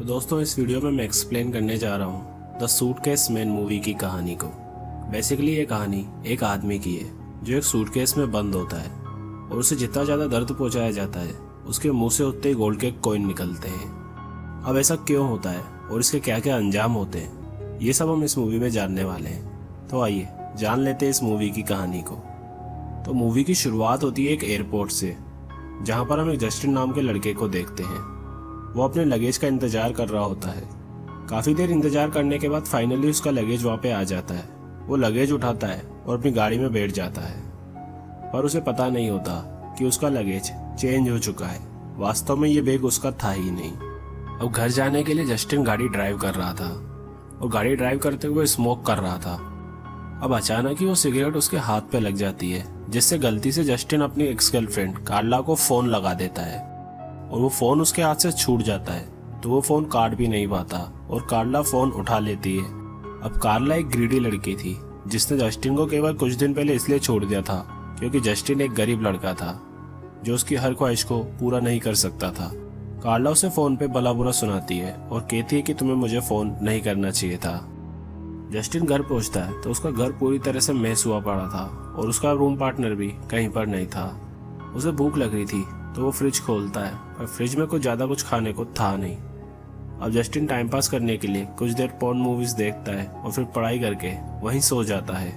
दोस्तों इस वीडियो में मैं एक्सप्लेन करने जा रहा हूँ द सूटकेस मैन मूवी की कहानी को। बेसिकली ये कहानी एक आदमी की है जो एक सूटकेस में बंद होता है और उसे जितना ज़्यादा दर्द पहुँचाया जाता है उसके मुंह से उतने ही गोल्ड के कॉइन निकलते हैं। अब ऐसा क्यों होता है और इसके क्या क्या अंजाम होते हैं ये सब हम इस मूवी में जानने वाले हैं। तो आइए जान लेते हैं इस मूवी की कहानी को। तो मूवी की शुरुआत होती है एक एयरपोर्ट से, जहाँ पर हम एक जस्टिन नाम के लड़के को देखते हैं। वो अपने लगेज का इंतजार कर रहा होता है। काफ़ी देर इंतजार करने के बाद फाइनली उसका लगेज वहाँ पे आ जाता है। वो लगेज उठाता है और अपनी गाड़ी में बैठ जाता है, पर उसे पता नहीं होता कि उसका लगेज चेंज हो चुका है। वास्तव में ये बैग उसका था ही नहीं। अब घर जाने के लिए जस्टिन गाड़ी ड्राइव कर रहा था और गाड़ी ड्राइव करते हुए स्मोक कर रहा था। अब अचानक ही वो सिगरेट उसके हाथ पे लग जाती है, जिससे गलती से जस्टिन अपनी एक्स गर्लफ्रेंड कार्ला को फोन लगा देता है और वो फोन उसके हाथ से छूट जाता है। तो वो फोन काट भी नहीं पाता और कार्ला फोन उठा लेती है। अब कार्ला एक ग्रीडी लड़की थी जिसने जस्टिन को केवल कुछ दिन पहले इसलिए छोड़ दिया था क्योंकि जस्टिन एक गरीब लड़का था जो उसकी हर ख्वाहिश को पूरा नहीं कर सकता था। कार्ला उसे फोन पे भला बुरा सुनाती है और कहती है कि तुम्हें मुझे फोन नहीं करना चाहिए था। जस्टिन घर पहुंचता है तो उसका घर पूरी तरह से मैस हुआ पड़ा था और उसका रूम पार्टनर भी कहीं पर नहीं था। उसे भूख लग रही थी तो वो फ्रिज खोलता है पर फ्रिज में कुछ खाने को था नहीं। अब जस्टिन टाइम पास करने के लिए कुछ देर पॉर्न मूवीज देखता है और फिर पढ़ाई करके वहीं सो जाता है।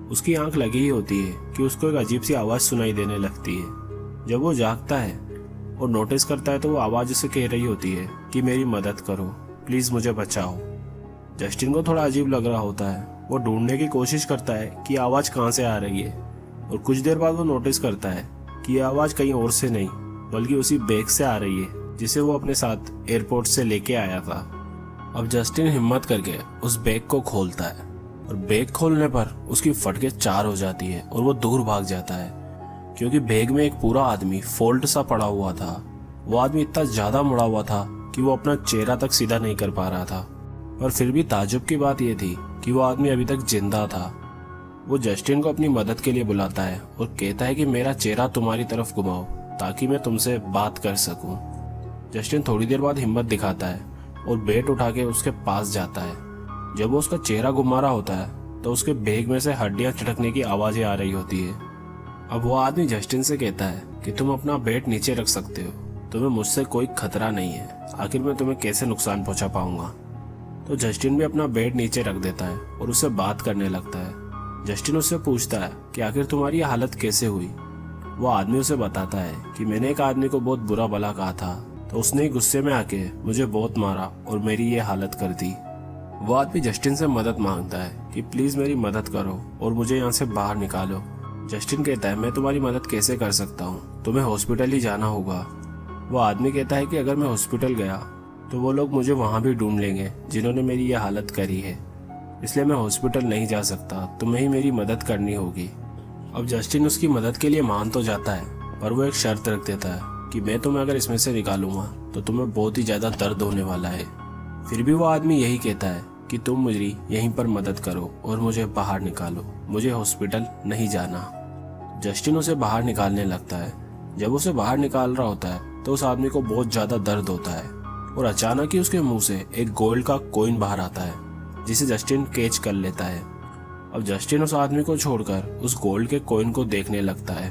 उसकी आंख लगी ही होती है कि उसको एक अजीब सी आवाज़ सुनाई देने लगती है। जब वो जागता है और नोटिस करता है तो वो आवाज़ उसे कह रही होती है कि मेरी मदद करो, प्लीज़ मुझे बचाओ। जस्टिन को थोड़ा अजीब लग रहा होता है। वो ढूंढने की कोशिश करता है कि आवाज़ कहाँ से आ रही है और कुछ देर बाद वो नोटिस करता है कि ये आवाज़ कहीं और से नहीं बल्कि उसी बैग से आ रही है जिसे वो अपने साथ एयरपोर्ट से लेके आया था। अब जस्टिन हिम्मत करके उस बैग को खोलता है और बैग खोलने पर उसकी फटके चार हो जाती है और वो दूर भाग जाता है क्योंकि बैग में एक पूरा आदमी फोल्ड सा पड़ा हुआ था। वो आदमी इतना ज़्यादा मुड़ा हुआ था कि वो अपना चेहरा तक सीधा नहीं कर पा रहा था। पर फिर भी ताज्जुब की बात यह थी कि वो आदमी अभी तक जिंदा था। वो जस्टिन को अपनी मदद के लिए बुलाता है और कहता है कि मेरा चेहरा तुम्हारी तरफ घुमाओ ताकि मैं तुमसे बात कर सकूं। जस्टिन थोड़ी देर बाद हिम्मत दिखाता है और बैट उठा के उसके पास जाता है। जब वो उसका चेहरा घुमा रहा होता है तो उसके बैग में से हड्डियां चटकने की आवाजें आ रही होती है। अब वो आदमी जस्टिन से कहता है कि तुम अपना बैट नीचे रख सकते हो, तुम्हें मुझसे कोई खतरा नहीं है, आखिर मैं तुम्हें कैसे नुकसान पहुंचा पाऊंगा। तो जस्टिन भी अपना बैट नीचे रख देता है और उससे बात करने लगता है। जस्टिन उससे पूछता है कि आखिर तुम्हारी ये हालत कैसे हुई। वो आदमी उसे बताता है कि मैंने एक आदमी को बहुत बुरा भला कहा था तो उसने ही गुस्से में आके मुझे बहुत मारा और मेरी ये हालत कर दी। वो आदमी जस्टिन से मदद मांगता है कि प्लीज मेरी मदद करो और मुझे यहाँ से बाहर निकालो। जस्टिन कहता है मैं तुम्हारी मदद कैसे कर सकता हूँ, तुम्हें हॉस्पिटल ही जाना होगा। वो आदमी कहता है कि अगर मैं हॉस्पिटल गया तो वो लोग मुझे वहाँ भी ढूंढ लेंगे जिन्होंने मेरी ये हालत करी है, इसलिए मैं हॉस्पिटल नहीं जा सकता, तुम्हें ही मेरी मदद करनी होगी। अब जस्टिन उसकी मदद के लिए मान तो जाता है पर वो एक शर्त रख देता है कि मैं तुम्हें अगर इसमें से निकालूंगा तो तुम्हें बहुत ही ज़्यादा दर्द होने वाला है। फिर भी वो आदमी यही कहता है कि तुम मेरी यहीं पर मदद करो और मुझे बाहर निकालो, मुझे हॉस्पिटल नहीं जाना। जस्टिन उसे बाहर निकालने लगता है। जब उसे बाहर निकाल रहा होता है तो उस आदमी को बहुत ज़्यादा दर्द होता है और अचानक ही उसके मुंह से एक गोल्ड का कॉइन बाहर आता है जिसे जस्टिन कैच कर लेता है। अब जस्टिन उस आदमी को छोड़कर उस गोल्ड के कॉइन को देखने लगता है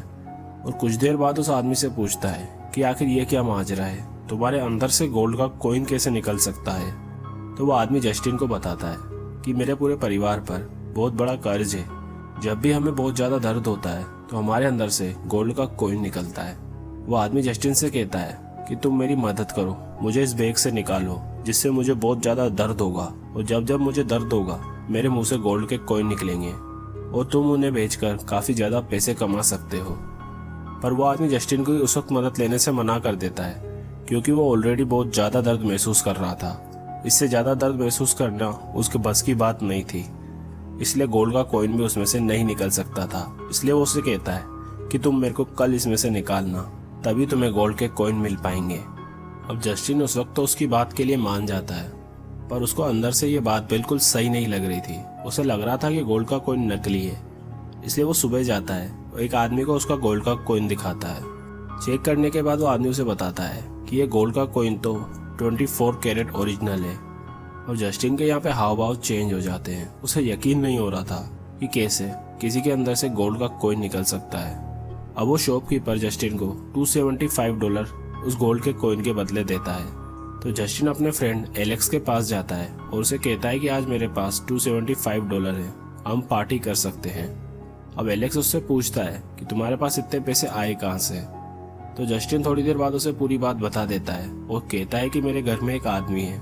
और कुछ देर बाद उस आदमी से पूछता है कि आखिर ये क्या माजरा है, तुम्हारे अंदर से गोल्ड का कॉइन कैसे निकल सकता है। तो वो आदमी जस्टिन को बताता है कि मेरे पूरे परिवार पर बहुत बड़ा कर्ज है, जब भी हमें बहुत ज़्यादा दर्द होता है तो हमारे अंदर से गोल्ड का कॉइन निकलता है। वो आदमी जस्टिन से कहता है कि तुम मेरी मदद करो, मुझे इस बैग से निकालो जिससे मुझे बहुत ज़्यादा दर्द होगा और जब जब मुझे दर्द होगा मेरे मुंह से गोल्ड के कॉइन निकलेंगे और तुम उन्हें बेचकर काफ़ी ज़्यादा पैसे कमा सकते हो। पर वो आदमी जस्टिन को उस वक्त मदद लेने से मना कर देता है क्योंकि वो ऑलरेडी बहुत ज़्यादा दर्द महसूस कर रहा था। इससे ज़्यादा दर्द महसूस करना उसके बस की बात नहीं थी, इसलिए गोल्ड का कॉइन भी उसमें से नहीं निकल सकता था। इसलिए वो उसे कहता है कि तुम मेरे को कल इसमें से निकालना, तभी तुम्हें गोल्ड के कॉइन मिल पाएंगे। अब जस्टिन उस वक्त तो उसकी बात के लिए मान जाता है पर उसको अंदर से ये बात बिल्कुल सही नहीं लग रही थी। उसे लग रहा था कि गोल्ड का कॉइन नकली है, इसलिए वो सुबह जाता है और एक आदमी को उसका गोल्ड का कॉइन दिखाता है। चेक करने के बाद वो आदमी उसे बताता है कि ये गोल्ड का कॉइन तो 24 कैरेट ओरिजिनल है। और जस्टिन के यहाँ पे हाव भाव चेंज हो जाते हैं। उसे यकीन नहीं हो रहा था कि कैसे किसी के अंदर से गोल्ड का कॉइन निकल सकता है। अब वो शॉपकीपर जस्टिन को $275 उस गोल्ड के कॉइन के बदले देता है। तो जस्टिन अपने फ्रेंड एलेक्स के पास जाता है और उसे कहता है कि आज मेरे पास $275 है, हम पार्टी कर सकते हैं। अब एलेक्स उससे पूछता है कि तुम्हारे पास इतने पैसे आए कहाँ से। तो जस्टिन थोड़ी देर बाद उसे पूरी बात बता देता है और कहता है कि मेरे घर में एक आदमी है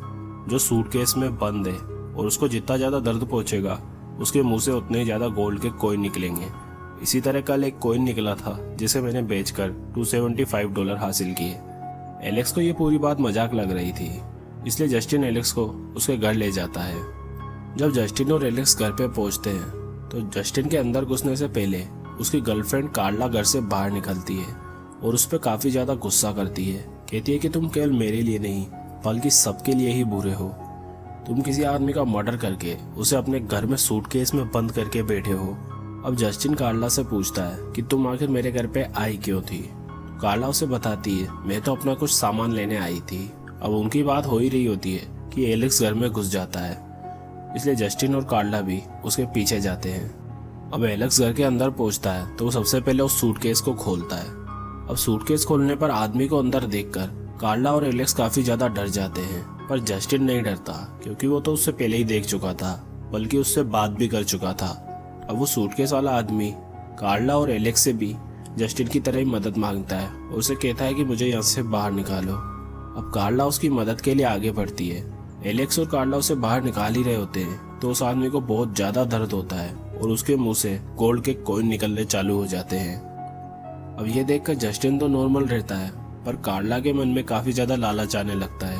जो सूटकेस में बंद है और उसको जितना ज़्यादा दर्द पहुंचेगा उसके मुंह से उतने ज़्यादा गोल्ड के कॉइन निकलेंगे। इसी तरह कल एक कॉइन निकला था जिसे मैंने बेचकर $275 हासिल किए। एलेक्स को ये पूरी बात मजाक लग रही थी, इसलिए जस्टिन एलेक्स को उसके घर ले जाता है। जब जस्टिन और एलेक्स घर पे पहुंचते हैं तो जस्टिन के अंदर घुसने से पहले उसकी गर्लफ्रेंड कार्ला घर से बाहर निकलती है और उस पर काफ़ी ज़्यादा गुस्सा करती है। कहती है कि तुम केवल मेरे लिए नहीं बल्कि सबके लिए ही बुरे हो। तुम किसी आदमी का मर्डर करके उसे अपने घर में सूटकेस में बंद करके बैठे हो। अब जस्टिन कार्ला से पूछता है कि तुम आखिर मेरे घर पे आई क्यों थी। कार्ला उसे बताती है मैं तो अपना कुछ सामान लेने आई थी। अब उनकी बात हो ही रही होती है कि एलेक्स घर में घुस जाता है, इसलिए जस्टिन और कार्ला भी उसके पीछे जाते हैं। अब एलेक्स घर के अंदर पहुंचता है तो वो सबसे पहले उस सूटकेस को खोलता है। अब सूटकेस खोलने पर आदमी को अंदर देखकर कार्ला और एलेक्स काफी ज्यादा डर जाते हैं, पर जस्टिन नहीं डरता क्योंकि वो तो उससे पहले ही देख चुका था, बल्कि उससे बात भी कर चुका था। अब वो सूटकेस वाला आदमी कार्ला और एलेक्स से भी जस्टिन की तरह ही मदद मांगता है और उसे कहता है कि मुझे यहाँ से बाहर निकालो। अब कार्ला उसकी मदद के लिए आगे बढ़ती है। एलेक्स और कार्ला उसे बाहर निकाल ही रहे होते हैं तो उस आदमी को बहुत ज्यादा दर्द होता है और उसके मुंह से गोल्ड के कॉइन निकलने चालू हो जाते हैं। अब ये देखकर जस्टिन तो नॉर्मल रहता है, पर कार्ला के मन में काफी ज्यादा लालच आने लगता है।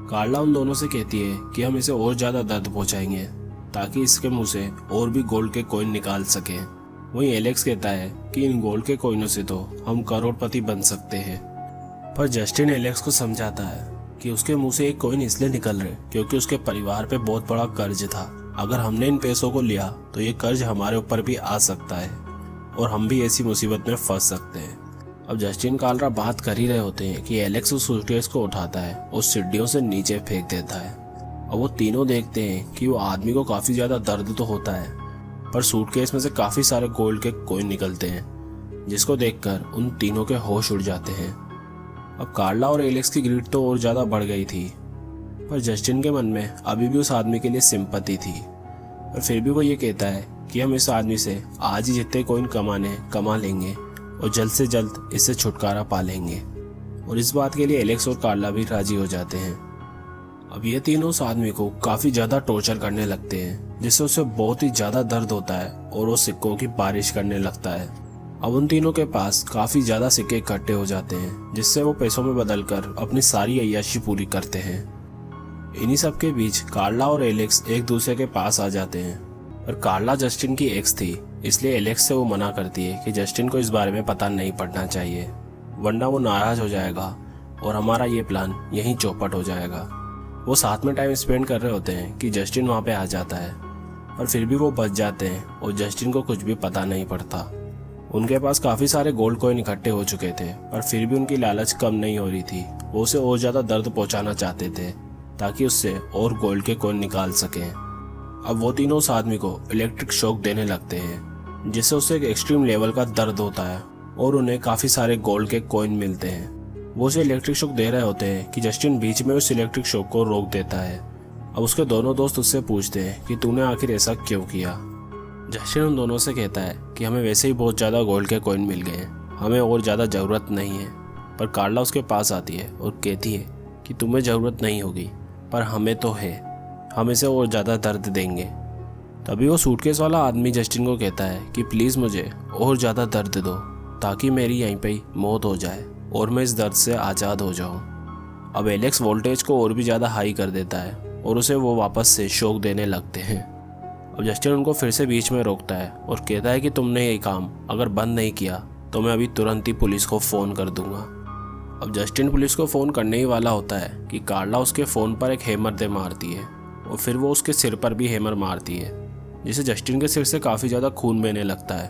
कार्ला उन दोनों से कहती है कि हम इसे और ज्यादा दर्द पहुंचाएंगे ताकि इसके मुंह से और भी गोल्ड के कॉइन निकाल सके। वहीं एलेक्स कहता है कि इन गोल्ड के कॉइनों से तो हम करोड़पति बन सकते हैं। पर जस्टिन एलेक्स को समझाता है कि उसके मुंह से एक कॉइन इसलिए निकल रहे क्योंकि उसके परिवार पे बहुत बड़ा कर्ज था। अगर हमने इन पैसों को लिया तो ये कर्ज हमारे ऊपर भी आ सकता है और हम भी ऐसी मुसीबत में फंस सकते हैं। अब जस्टिन कार्ला बात कर ही रहे होते हैं कि एलेक्स उस सूटकेस को उठाता है और सीढ़ियों से नीचे फेंक देता है। अब वो तीनों देखते हैं कि वो आदमी को काफी ज्यादा दर्द तो होता है, पर सूटकेस में से काफी सारे गोल्ड के कॉइन निकलते हैं, जिसको देखकर उन तीनों के होश उड़ जाते हैं। अब कार्ला और एलेक्स की ग्रीड तो और ज्यादा बढ़ गई थी, पर जस्टिन के मन में अभी भी उस आदमी के लिए सिंपैथी थी। और फिर भी वो ये कहता है कि हम इस आदमी से आज ही जितने कॉइन कमा लेंगे और जल्द से जल्द इससे छुटकारा पा लेंगे। और इस बात के लिए एलेक्स और कार्ला भी राजी हो जाते हैं। अब ये तीनों उस आदमी को काफी ज्यादा टॉर्चर करने लगते हैं, जिससे उसे बहुत ही ज्यादा दर्द होता है और वो सिक्कों की बारिश करने लगता है। अब उन तीनों के पास काफी ज्यादा सिक्के इकट्ठे हो जाते हैं, जिससे वो पैसों में बदलकर अपनी सारी अय्याशी पूरी करते हैं। इन्हीं सब के बीच कार्ला और एलेक्स एक दूसरे के पास आ जाते हैं। और कार्ला जस्टिन की एक्स थी, इसलिए एलेक्स से वो मना करती है कि जस्टिन को इस बारे में पता नहीं पड़ना चाहिए, वरना वो नाराज हो जाएगा और हमारा ये प्लान यहीं चौपट हो जाएगा। वो साथ में टाइम स्पेंड कर रहे होते हैं कि जस्टिन वहाँ पे आ जाता है, पर फिर भी वो बच जाते हैं और जस्टिन को कुछ भी पता नहीं पड़ता। उनके पास काफी सारे गोल्ड कॉइन इकट्ठे हो चुके थे, पर फिर भी उनकी लालच कम नहीं हो रही थी। वो उसे और ज्यादा दर्द पहुंचाना चाहते थे ताकि उससे और गोल्ड के कॉइन निकाल सकें। अब वो तीनों उस आदमी को इलेक्ट्रिक शॉक देने लगते हैं, जिससे उसे एक एक्सट्रीम लेवल का दर्द होता है और उन्हें काफी सारे गोल्ड के कॉइन मिलते हैं। वो उसे इलेक्ट्रिक शॉक दे रहे होते हैं कि जस्टिन बीच में उस इलेक्ट्रिक शॉक को रोक देता है। अब उसके दोनों दोस्त उससे पूछते हैं कि तूने आखिर ऐसा क्यों किया। जस्टिन उन दोनों से कहता है कि हमें वैसे ही बहुत ज्यादा गोल्ड के कॉइन मिल गए हैं, हमें और ज्यादा जरूरत नहीं है। पर कार्ला उसके पास आती है और कहती है कि तुम्हें जरूरत नहीं होगी, पर हमें तो है, हम इसे और ज़्यादा दर्द देंगे। तभी वो सूटकेस वाला आदमी जस्टिन को कहता है कि प्लीज़ मुझे और ज़्यादा दर्द दो ताकि मेरी यहीं पे ही मौत हो जाए और मैं इस दर्द से आज़ाद हो जाऊं। अब एलेक्स वोल्टेज को और भी ज़्यादा हाई कर देता है और उसे वो वापस से शॉक देने लगते हैं। अब जस्टिन उनको फिर से बीच में रोकता है और कहता है कि तुमने ये काम अगर बंद नहीं किया तो मैं अभी तुरंत ही पुलिस को फ़ोन कर दूंगा। अब जस्टिन पुलिस को फ़ोन करने ही वाला होता है कि कार्ला उसके फ़ोन पर एक हैमर दे मारती है और फिर वो उसके सिर पर भी हैमर मारती है, जिससे जस्टिन के सिर से काफ़ी ज़्यादा खून बहने लगता है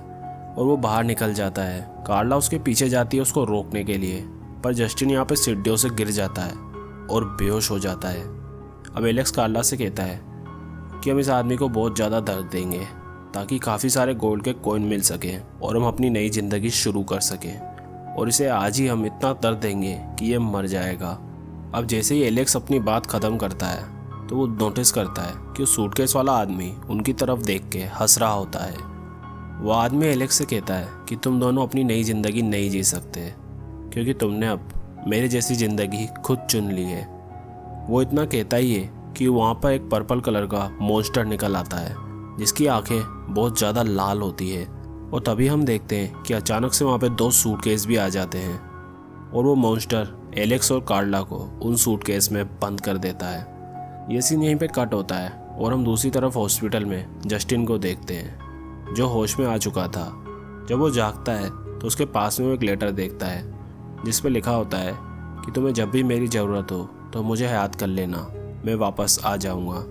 और वो बाहर निकल जाता है। कार्ला उसके पीछे जाती है उसको रोकने के लिए, पर जस्टिन यहाँ पे सीढ़ियों से गिर जाता है और बेहोश हो जाता है। अब एलेक्स कार्ला से कहता है कि हम इस आदमी को बहुत ज़्यादा दर्द देंगे ताकि काफ़ी सारे गोल्ड के कॉइन मिल सकें और हम अपनी नई ज़िंदगी शुरू कर सकें, और इसे आज ही हम इतना दर्द देंगे कि ये मर जाएगा। अब जैसे ही एलेक्स अपनी बात ख़त्म करता है तो वो नोटिस करता है कि वो सूटकेस वाला आदमी उनकी तरफ देख के हंस रहा होता है। वो आदमी एलेक्स से कहता है कि तुम दोनों अपनी नई ज़िंदगी नहीं जी सकते क्योंकि तुमने अब मेरे जैसी ज़िंदगी खुद चुन ली है। वो इतना कहता ही है कि वहाँ पर एक पर्पल कलर का मॉन्स्टर निकल आता है जिसकी आंखें बहुत ज़्यादा लाल होती है, और तभी हम देखते हैं कि अचानक से वहाँ पे 2 सूटकेस भी आ जाते हैं और वो मॉन्स्टर एलेक्स और कार्ला को उन सूटकेस में बंद कर देता है। ये सीन यहीं पे कट होता है और हम दूसरी तरफ हॉस्पिटल में जस्टिन को देखते हैं जो होश में आ चुका था। जब वो जागता है तो उसके पास में वो एक लेटर देखता है जिस पे लिखा होता है कि तुम्हें जब भी मेरी ज़रूरत हो तो मुझे याद कर लेना, मैं वापस आ जाऊंगा।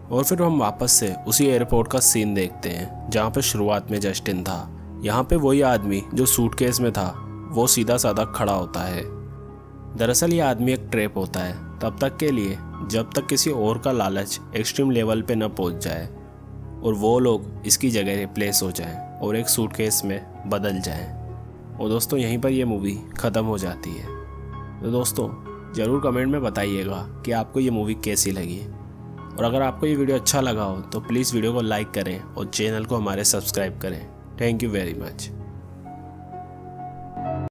और फिर हम वापस से उसी एयरपोर्ट का सीन देखते हैं जहाँ पे शुरुआत में जस्टिन था। यहाँ पे वही आदमी जो सूटकेस में था वो सीधा साधा खड़ा होता है। दरअसल ये आदमी एक ट्रैप होता है तब तक के लिए जब तक किसी और का लालच एक्सट्रीम लेवल पे न पहुँच जाए और वो लोग इसकी जगह रिप्लेस हो जाएं और एक सूटकेस में बदल जाएं। और दोस्तों यहीं पर ये मूवी ख़त्म हो जाती है। तो दोस्तों ज़रूर कमेंट में बताइएगा कि आपको ये मूवी कैसी लगी, और अगर आपको ये वीडियो अच्छा लगा हो तो प्लीज़ वीडियो को लाइक करें और चैनल को हमारे सब्सक्राइब करें। Thank you very much.